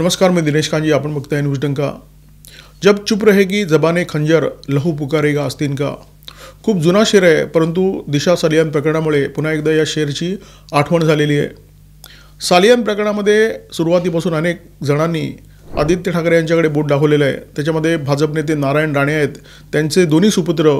नमस्कार, मैं दिनेश कांजी। आपण बघताय न्यूज डंका। जब चुप रहेगी जबाने खंजर, लहू पुकारेगा आस्तीन का। खूप जुना शेर आहे, परंतु दिशा सालियान प्रकरणामुळे पुन्हा एकदा या शेरची आठवण झालेली आहे। सालियान प्रकरणामध्ये सुरुवातीपासून अनेक जणांनी आदित्य ठाकरे यांच्याकडे बोट दाखवलेलं आहे। त्याच्यामध्ये भाजप नेते नारायण राणे आहेत, त्यांचे दोन्ही सुपुत्र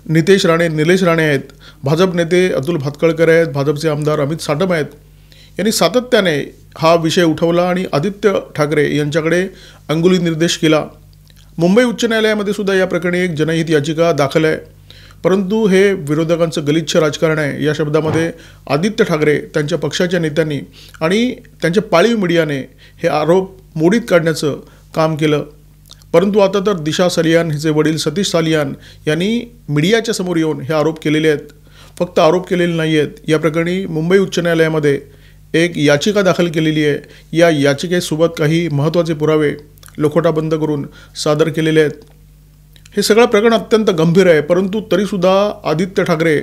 नितेश राणे, निलेश राणे आहेत, भाजप नेते अतुल भातखळकर आहेत, भाजपचे आमदार अमित साटम आहेत। यांनी सातत्याने हा विषय उठवला आणि आदित्य ठाकरे यांच्याकडे अंगुली निर्देश केला। मुंबई उच्च न्यायालयामध्ये सुद्धा या प्रकरणी एक जनहित याचिका दाखल आहे, परंतु हे विरोधकांचं गलिच्छ राजकारण आहे। या शब्दामध्ये आदित्य ठाकरे, त्यांच्या पक्षाच्या नेत्यांनी आणि त्यांच्या पाळीव मीडियाने हे आरोप मोडीत काढण्याचं काम केलं। परंतु आता तर दिशा सालियान, हिचे वडील सतीश सालियान यांनी मीडियाच्या समोर येऊन हे आरोप केलेले आहेत। फक्त आरोप केलेले नाही आहेत, या प्रकरणी मुंबई उच्च न्यायालयामध्ये एक याचिका दाखल केलेली आहे। या याचिकेसोबत काही महत्त्वाचे पुरावे लोखोटाबंद करून सादर केलेले आहेत। हे सगळं प्रकरण अत्यंत गंभीर आहे, परंतु तरीसुद्धा आदित्य ठाकरे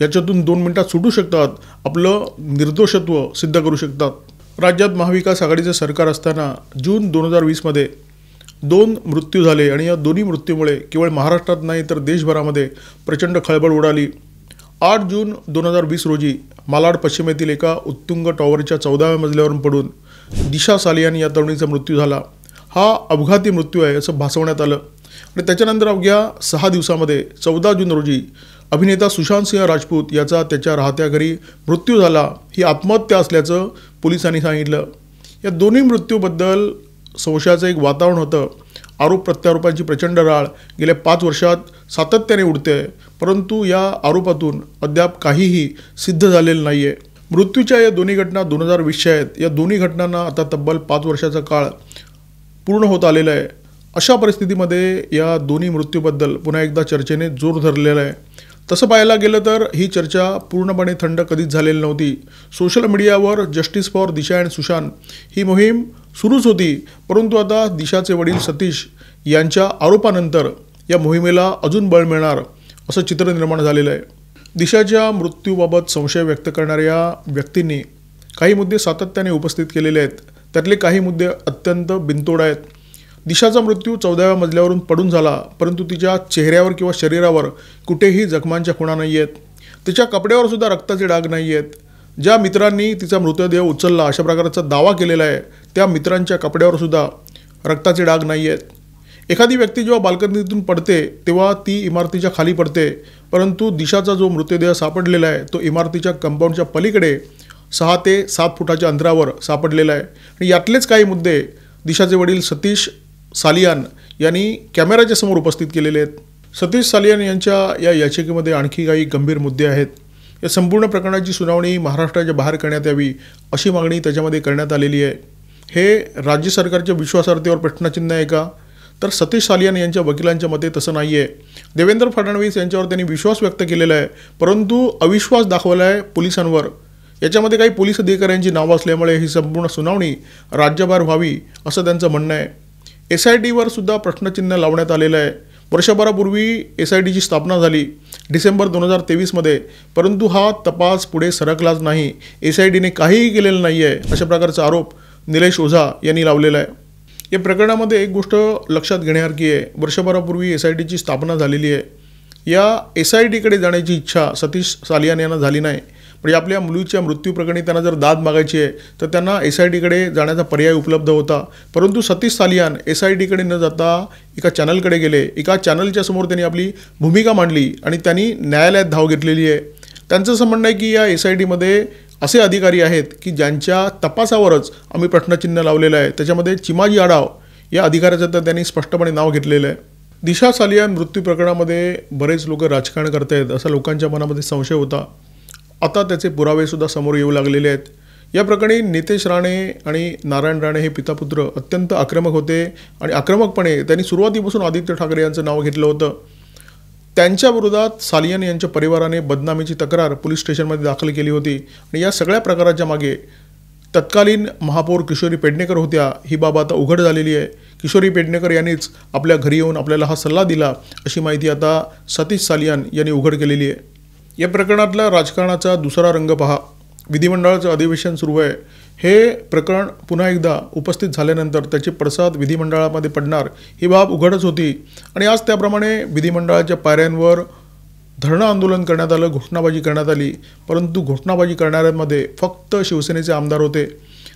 याच्यातून 2 मिनिटात सुटू शकतात, आपलं निर्दोषत्व सिद्ध करू शकतात। राज्यात महाविकास आघाडीचे सरकार असताना जून 2020मध्ये 2 मृत्यू झाले आणि या दोन्ही मृत्यूमुळे केवळ महाराष्ट्रात नाही तर देशभरामध्ये प्रचंड खळबळ उडाली। 8 जून 2020 रोजी मालाड पश्चिमेतील एका उत्तुंग टॉवरच्या 14व्या मजल्यावरून पडून दिशा सालियान या तरुणीचा मृत्यू झाला। हा अपघाती मृत्यू आहे असं भासवण्यात आलं आणि त्याच्यानंतर अवघ्या 6 दिवसामध्ये 14 जून रोजी अभिनेता सुशांत सिंह राजपूत याचा त्याच्या राहत्या घरी मृत्यू झाला। ही आत्महत्या असल्याचं पोलिसांनी सांगितलं। या दोन्ही मृत्यूबद्दल संशयाचं एक वातावरण होतं। आरोप प्रत्यारोपांची प्रचंड राळ गेल्या 5 वर्षात सातत्याने उडते आहे, परंतु या आरोपातून अद्याप काहीही सिद्ध झालेलं नाही आहे। मृत्यूच्या या दोन्ही घटना 2020च्या आहेत। या दोन्ही घटनांना आता तब्बल 5 वर्षाचा काळ पूर्ण होत आलेला आहे। अशा परिस्थितीमध्ये या दोन्ही मृत्यूबद्दल पुन्हा एकदा चर्चेने जोर धरलेला आहे। तसं पाहायला गेलं तर ही चर्चा पूर्णपणे थंड कधीच झालेली नव्हती। सोशल मीडियावर justice for Disha and Sushant ही मोहीम सुरूच होती, परंतु आता दिशाचे वडील सतीश यांच्या आरोपानंतर या मोहिमेला अजून बळ मिळणार असं चित्र निर्माण झालेलं आहे। दिशाच्या मृत्यूबाबत संशय व्यक्त करणाऱ्या व्यक्तींनी काही मुद्दे सातत्याने उपस्थित केलेले आहेत। त्यातले काही मुद्दे अत्यंत बिनतोड आहेत। दिशाचा मृत्यू 14व्या मजल्यावरून पडून झाला, परंतु तिच्या चेहऱ्यावर किंवा शरीरावर कुठेही जखमांच्या खुणा नाही आहेत। तिच्या कपड्यावर सुद्धा रक्ताचे डाग नाही आहेत। ज्या मित्रांनी तिचा मृतदेह उचलला अशा प्रकारचा दावा केलेला आहे, त्या मित्रांच्या कपड्यावर सुद्धा रक्ताचे डाग नाही आहेत। एखादी व्यक्ती जेव्हा बाल्कनीतून पडते तेव्हा ती इमारतीच्या खाली पडते, परंतु दिशाचा जो मृतदेह सापडलेला आहे तो इमारतीच्या कंपाऊंडच्या पलीकडे 6 ते 7 फुटाच्या अंतरावर सापडलेला आहे। आणि यातलेच काही मुद्दे दिशाचे वडील सतीश सालियान यांनी कॅमेऱ्याच्या समोर उपस्थित केलेले आहेत। सतीश सालियान यांच्या या याचिकेमध्ये आणखी काही गंभीर मुद्दे आहेत। या संपूर्ण प्रकरणाची सुनावणी महाराष्ट्राच्या बाहेर करण्यात यावी अशी मागणी त्याच्यामध्ये करण्यात आलेली आहे। हे राज्य सरकारच्या विश्वासार्हतेवर प्रश्नचिन्ह आहे का? तर सतीश सालियान यांच्या वकिलांच्या मते तसं नाही आहे। देवेंद्र फडणवीस यांच्यावर त्यांनी विश्वास व्यक्त केलेला आहे, परंतु अविश्वास दाखवला आहे पोलिसांवर। याच्यामध्ये काही पोलीस अधिकाऱ्यांची नावं असल्यामुळे ही संपूर्ण सुनावणी राज्यभर व्हावी असं त्यांचं म्हणणं आहे। SITवर सुद्धा प्रश्नचिन्ह लावण्यात आलेलं आहे। वर्षभरापूर्वी SITची स्थापना झाली डिसेंबर 2023मध्ये, परंतु हा तपास पुढे सरकलाच नाही। SITने काहीही केलेलं नाही आहे अशा प्रकारचा आरोप निलेश ओझा यांनी लावलेला आहे। या प्रकरणामध्ये एक गोष्ट लक्षात घेण्यासारखी आहे, वर्षभरापूर्वी SITची स्थापना झालेली आहे। या SITकडे जाण्याची इच्छा सतीश सालियान यांना झाली नाही, म्हणजे आपल्या मुलीच्या मृत्यूप्रकरणी त्यांना जर दाद मागायची आहे तर त्यांना SITकडे जाण्याचा पर्याय उपलब्ध होता, परंतु सतीश सालियान SITकडे न जाता एका चॅनलकडे गेले। एका चॅनलच्या समोर त्यांनी आपली भूमिका मांडली आणि त्यांनी न्यायालयात धाव घेतलेली आहे। त्यांचं असं म्हणणं आहे की या SITमध्ये असे अधिकारी आहेत की ज्यांच्या तपासावरच आम्ही प्रश्नचिन्ह लावलेलं आहे। त्याच्यामध्ये चिमाजी आडाव या अधिकाऱ्याचं तर त्यांनी स्पष्टपणे नाव घेतलेलं आहे। दिशा सालियान मृत्यू प्रकरणामध्ये बरेच लोक राजकारण करत आहेत असा लोकांच्या मनामध्ये संशय होता। आता त्याचे पुरावे सुद्धा समोर येऊ लागलेले आहेत। या प्रकरणी नितेश राणे आणि नारायण राणे हे पितापुत्र अत्यंत आक्रमक होते आणि आक्रमकपणे त्यांनी सुरुवातीपासून आदित्य ठाकरे यांचं नाव घेतलं होतं। त्यांच्या विरोधात सालियान यांच्या परिवाराने बदनामीची तक्रार पोलीस स्टेशनमध्ये दाखल केली होती आणि या सगळ्या प्रकाराच्या मागे तत्कालीन महापौर किशोरी पेडणेकर होत्या। ही बाब आता उघड झालेली आहे। किशोरी पेडणेकर यांनीच आपल्या घरी येऊन आपल्याला हा सल्ला दिला अशी माहिती आता सतीश सालियान यांनी उघड केलेली आहे। या प्रकरणातला राजकारणाचा दुसरा रंग पहा। विधिमंडळाचं अधिवेशन सुरू आहे। हे प्रकरण पुन्हा एकदा उपस्थित झाल्यानंतर त्याचे पडसाद विधिमंडळामध्ये पडणार ही बाब उघडच होती आणि आज त्याप्रमाणे विधिमंडळाच्या पायऱ्यांवर धरणं आंदोलन करण्यात आलं, घोषणाबाजी करण्यात आली, परंतु घोषणाबाजी करणाऱ्यांमध्ये फक्त शिवसेनेचे आमदार होते.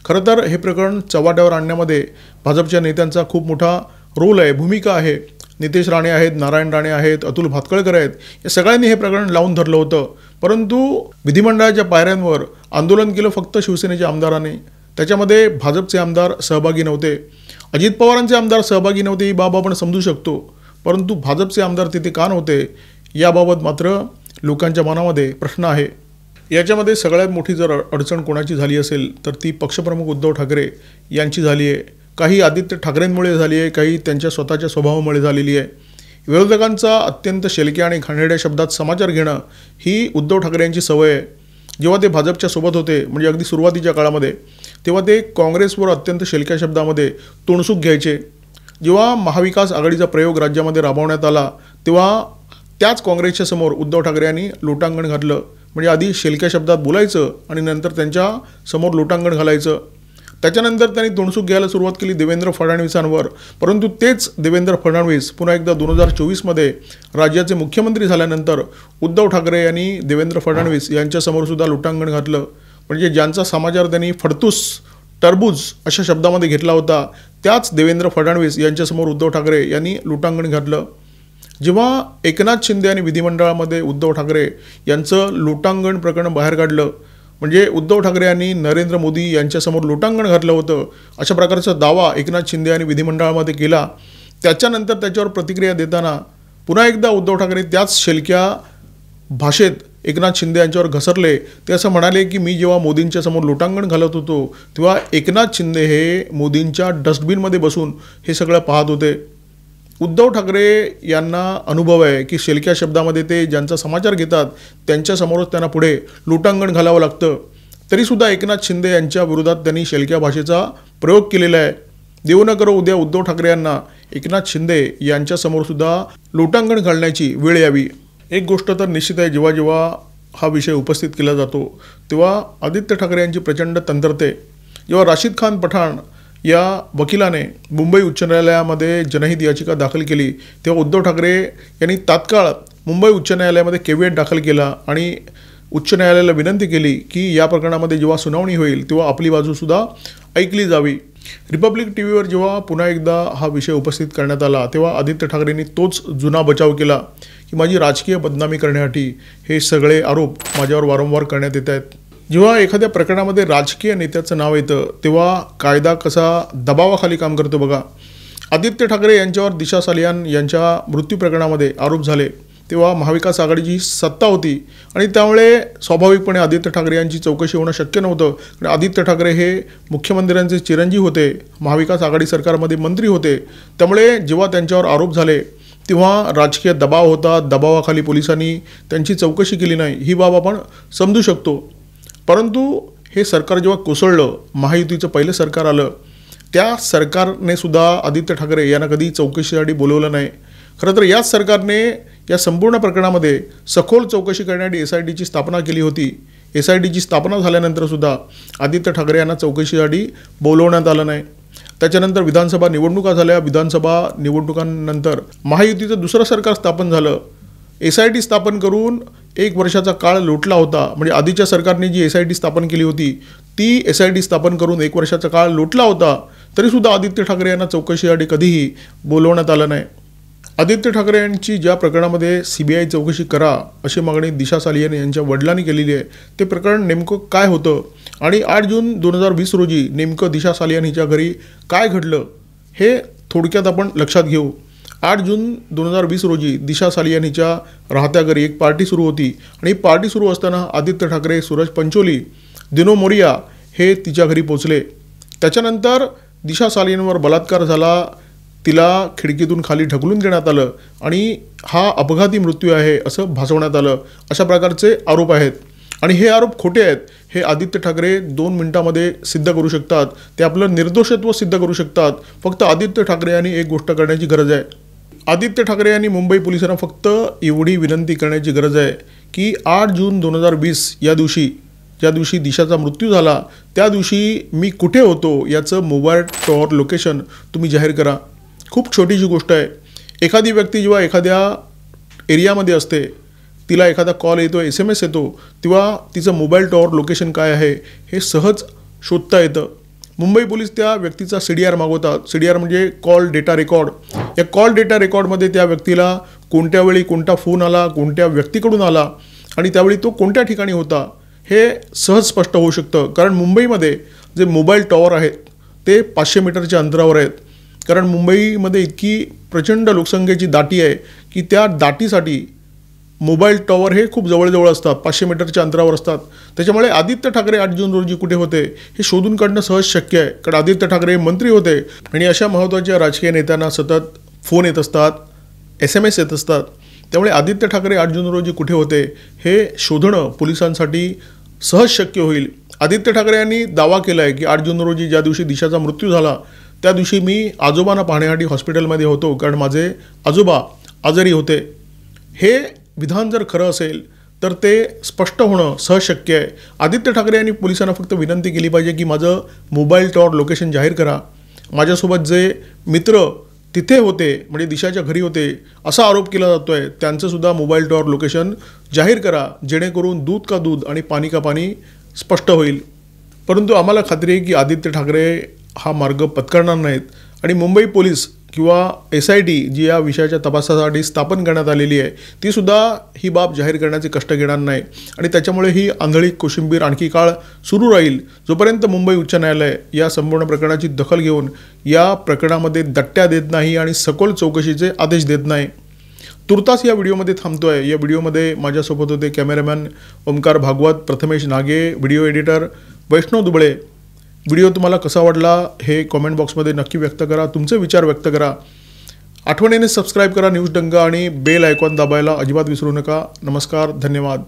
खरं तर हे प्रकरण चव्हाट्यावर आणण्यामध्ये भाजपच्या नेत्यांचा खूप मोठा रोल आहे, भूमिका आहे. नितेश राणे आहेत, नारायण राणे आहेत, अतुल भातखळकर आहेत, या सगळ्यांनी हे प्रकरण लावून धरलं होतं. परंतु विधिमंडळाच्या पायऱ्यांवर आंदोलन केलं फक्त शिवसेनेच्या आमदारांनी. त्याच्यामध्ये भाजपचे आमदार सहभागी नव्हते, अजित पवारांचे आमदार सहभागी नव्हते, ही बाब आपण समजू शकतो. परंतु भाजपचे आमदार तिथे का नव्हते याबाबत मात्र लोकांच्या मनामध्ये प्रश्न आहे. याच्यामध्ये सगळ्यात मोठी जर अडचण कोणाची झाली असेल तर ती पक्षप्रमुख उद्धव ठाकरे यांची झाली आहे. काही आदित्य ठाकरेंमुळे झाली आहे, काही त्यांच्या स्वतःच्या स्वभावामुळे झालेली आहे. विरोधकांचा अत्यंत शेलक्या आणि घाणेरड्या शब्दात समाचार घेणं ही उद्धव ठाकरे यांची सवय आहे. जेव्हा ते भाजपच्या सोबत होते, म्हणजे अगदी सुरुवातीच्या काळामध्ये, तेव्हा ते काँग्रेसवर अत्यंत शेलक्या शब्दामध्ये तोंडसूक घ्यायचे. जेव्हा महाविकास आघाडीचा प्रयोग राज्यामध्ये राबवण्यात आला तेव्हा त्याच काँग्रेसच्या समोर उद्धव ठाकरे यांनी लोटांगण घातलं. म्हणजे आधी शेलक्या शब्दात बोलायचं आणि नंतर त्यांच्या समोर लोटांगण घालायचं. त्याच्यानंतर त्यांनी तोंडसूक घ्यायला सुरुवात केली देवेंद्र फडणवीसांवर. परंतु तेच देवेंद्र फडणवीस पुन्हा एकदा 2024मध्ये राज्याचे मुख्यमंत्री झाल्यानंतर उद्धव ठाकरे यांनी देवेंद्र फडणवीस यांच्यासमोरसुद्धा लोटांगण घातलं. म्हणजे ज्यांचा समाचार त्यांनी फडतूस, टरबूज अशा शब्दामध्ये घेतला होता, त्याच देवेंद्र फडणवीस यांच्यासमोर उद्धव ठाकरे यांनी लोटांगण घातलं. जेव्हा एकनाथ शिंदे आणि विधिमंडळामध्ये उद्धव ठाकरे यांचं लोटांगण प्रकरण बाहेर काढलं, म्हणजे उद्धव ठाकरे यांनी नरेंद्र मोदी यांच्यासमोर लोटांगण घातलं होतं अशा प्रकारचा दावा एकनाथ शिंदे यांनी विधिमंडळामध्ये केला. त्याच्यानंतर त्याच्यावर प्रतिक्रिया देताना पुन्हा एकदा उद्धव ठाकरे त्याच शेलक्या भाषेत एकनाथ शिंदे यांच्यावर घसरले. ते असं म्हणाले की मी जेव्हा मोदींच्या समोर लोटांगण घालत होतो तेव्हा एकनाथ शिंदे हे मोदींच्या डस्टबिनमध्ये बसून हे सगळं पाहत होते. उद्धव ठाकरे यांना अनुभव आहे की शेलक्या शब्दामध्ये ते ज्यांचा समाचार घेतात त्यांच्यासमोरच त्यांना पुढे लोटांगण घालावं लागतं. तरीसुद्धा एकनाथ शिंदे यांच्या विरोधात त्यांनी शेलक्या भाषेचा प्रयोग केलेला आहे. देव न करो उद्या उद्धव ठाकरे यांना एकनाथ शिंदे यांच्यासमोरसुद्धा लोटांगण घालण्याची वेळ यावी. एक गोष्ट तर निश्चित आहे, जेव्हा जेव्हा हा विषय उपस्थित केला जातो तेव्हा आदित्य ठाकरे यांची प्रचंड तंत्रते. जेव्हा राशिद खान पठाण या वकिलाने मुंबई उच्च न्यायालयामध्ये जनहित याचिका दाखल केली तेव्हा उद्धव ठाकरे यांनी तात्काळ मुंबई उच्च न्यायालयामध्ये केविएट दाखल केला आणि उच्च न्यायालयाला विनंती केली की या प्रकरणामध्ये जेव्हा सुनावणी होईल तेव्हा आपली बाजूसुद्धा ऐकली जावी. रिपब्लिक टीव्हीवर जेव्हा पुन्हा एकदा हा विषय उपस्थित करण्यात आला तेव्हा आदित्य ठाकरेंनी तोच जुना बचाव केला की माझी राजकीय बदनामी करण्यासाठी हे सगळे आरोप माझ्यावर वारंवार करण्यात येत आहेत. जेव्हा एखाद्या प्रकरणामध्ये राजकीय नेत्याचं नाव येतं तेव्हा कायदा कसा दबावाखाली काम करतो बघा. आदित्य ठाकरे यांच्यावर दिशा सालियान यांच्या मृत्यू प्रकरणामध्ये आरोप झाले तेव्हा महाविकास आघाडीची सत्ता होती आणि त्यामुळे स्वाभाविकपणे आदित्य ठाकरे यांची चौकशी होणं शक्य नव्हतं. कारण आदित्य ठाकरे हे मुख्यमंत्र्यांचे चिरंजीव होते, महाविकास आघाडी सरकारमध्ये मंत्री होते. त्यामुळे जेव्हा त्यांच्यावर आरोप झाले तेव्हा राजकीय दबाव होता, दबावाखाली पोलिसांनी त्यांची चौकशी केली नाही, ही बाब आपण समजू शकतो. परंतु हे सरकार जेव्हा कोसळलं, महायुतीचं पहिलं सरकार आलं, त्या सरकारने सुद्धा आदित्य ठाकरे यांना कधी चौकशीसाठी बोलवलं नाही. खरं तर याच सरकारने या संपूर्ण प्रकरणामध्ये सखोल चौकशी करण्यासाठी SITची स्थापना केली होती. SITची स्थापना झाल्यानंतरसुद्धा आदित्य ठाकरे यांना चौकशीसाठी बोलवण्यात आलं नाही. त्याच्यानंतर विधानसभा निवडणुका झाल्या. विधानसभा निवडणुकांनंतर महायुतीचं दुसरं सरकार स्थापन झालं. SIT स्थापन करून 1 वर्षाचा काळ लोटला होता. म्हणजे आधीच्या सरकारने जी SIT स्थापन केली होती ती SIT स्थापन करून 1 वर्षाचा काळ लोटला होता. तरीसुद्धा आदित्य ठाकरे यांना चौकशीसाठी कधीही बोलवण्यात आलं नाही. आदित्य ठाकरे यांची ज्या प्रकरणामध्ये CBI चौकशी करा अशी मागणी दिशा सालियान यांच्या वडिलांनी केलेली आहे, ते प्रकरण नेमकं काय होतं आणि 8 जून 2020 रोजी नेमकं दिशा सालियान हिच्या घरी काय घडलं हे थोडक्यात आपण लक्षात घेऊ. 8 जून 2020 रोजी दिशा सालियान हिच्या राहत्या घरी एक पार्टी सुरू होती आणि पार्टी सुरू असताना आदित्य ठाकरे, सूरज पंचोली, दिनो मोरिया हे तिच्या घरी पोचले. त्याच्यानंतर दिशा सालियानवर बलात्कार झाला, तिला खिडकीतून खाली ढकलून देण्यात आलं आणि हा अपघाती मृत्यू आहे असं भासवण्यात आलं. अशा प्रकारचे आरोप आहेत आणि हे आरोप खोटे आहेत हे आदित्य ठाकरे 2 मिनिटांमध्ये सिद्ध करू शकतात. ते आपलं निर्दोषत्व सिद्ध करू शकतात. फक्त आदित्य ठाकरे यांनी एक गोष्ट करण्याची गरज आहे. आदित्य ठाकरे यांनी मुंबई पोलिसांना फक्त एवढी विनंती करण्याची गरज आहे की 8 जून 2020 या दिवशी ज्या दिवशी दिशाचा मृत्यू झाला त्या दिवशी मी कुठे होतो याचं मोबाईल टॉवर लोकेशन तुम्ही जाहीर करा. खूप छोटीशी गोष्ट आहे. एखादी व्यक्ती जेव्हा एखाद्या एरियामध्ये असते, तिला एखादा कॉल येतो, SMS येतो, तेव्हा तिचं मोबाईल टॉवर लोकेशन काय आहे हे सहज शोधता येतं. मुंबई पोलीस त्या व्यक्तीचा CDR मागवतात. CDR म्हणजे कॉल डेटा रेकॉर्ड. या कॉल डेटा रेकॉर्डमध्ये त्या व्यक्तीला कोणत्या वेळी कोणता फोन आला, कोणत्या व्यक्तीकडून आला आणि त्यावेळी तो कोणत्या ठिकाणी होता हे सहज स्पष्ट होऊ शकतं. कारण मुंबईमध्ये जे मोबाईल टॉवर आहेत ते 500 मीटरच्या अंतरावर आहेत. कारण मुंबईमध्ये इतकी प्रचंड लोकसंख्येची दाटी आहे की त्या दाटीसाठी मोबाईल टॉवर हे खूप जवळजवळ असतात, 500 मीटरच्या अंतरावर असतात. त्याच्यामुळे आदित्य ठाकरे 8 जून रोजी कुठे होते हे शोधून काढणं सहज शक्य आहे. कारण आदित्य ठाकरे मंत्री होते आणि अशा महत्त्वाच्या राजकीय नेत्यांना सतत फोन येत असतात, SMS येत असतात. त्यामुळे आदित्य ठाकरे 8 जून रोजी कुठे होते हे शोधणं पोलिसांसाठी सहज शक्य होईल. आदित्य ठाकरे यांनी दावा केला आहे की 8 जून रोजी ज्या दिवशी दिशाचा मृत्यू झाला त्या दिवशी मी आजोबांना पाहण्यासाठी हॉस्पिटलमध्ये होतो, कारण माझे आजोबा आजारी होते. हे विधान जर खरं असेल तर ते स्पष्ट होणं सहज शक्य आहे. आदित्य ठाकरे यांनी पोलिसांना फक्त विनंती केली पाहिजे की माझं मोबाईल टॉवर लोकेशन जाहीर करा. माझ्यासोबत जे मित्र तिथे होते म्हणजे दिशाच्या घरी होते असा आरोप केला जातो आहे, त्यांचंसुद्धा मोबाईल टॉवर लोकेशन जाहीर करा, जेणेकरून दूध का दूध आणि पाणी का पाणी स्पष्ट होईल. परंतु आम्हाला खात्री आहे की आदित्य ठाकरे हा मार्ग पत्करणार नाहीत आणि मुंबई पोलीस किंवा SIT जी या विषयाच्या तपासासाठी स्थापन करण्यात आलेली आहे तीसुद्धा ही बाब जाहीर करण्याचे कष्ट घेणार नाही. आणि त्याच्यामुळे ही आंधळी कोशिंबीर आणखी काळ सुरू राहील जोपर्यंत मुंबई उच्च न्यायालय या संपूर्ण प्रकरणाची दखल घेऊन या प्रकरणामध्ये दट्ट्या देत नाही आणि सखोल चौकशीचे आदेश देत नाही. तुर्तास या व्हिडिओमध्ये थांबतो आहे. या व्हिडिओमध्ये माझ्यासोबत होते कॅमेरामॅन ओमकार भागवत, प्रथमेश नागे, व्हिडिओ एडिटर वैष्णव दुबळे. व्हिडिओ तुम्हाला कसा वाटला हे कॉमेंट बॉक्समध्ये नक्की व्यक्त करा, तुमचे विचार व्यक्त करा. आठवणीने सबस्क्राईब करा न्यूज डंका आणि बेल आयकॉन दाबायला अजिबात विसरू नका. नमस्कार, धन्यवाद.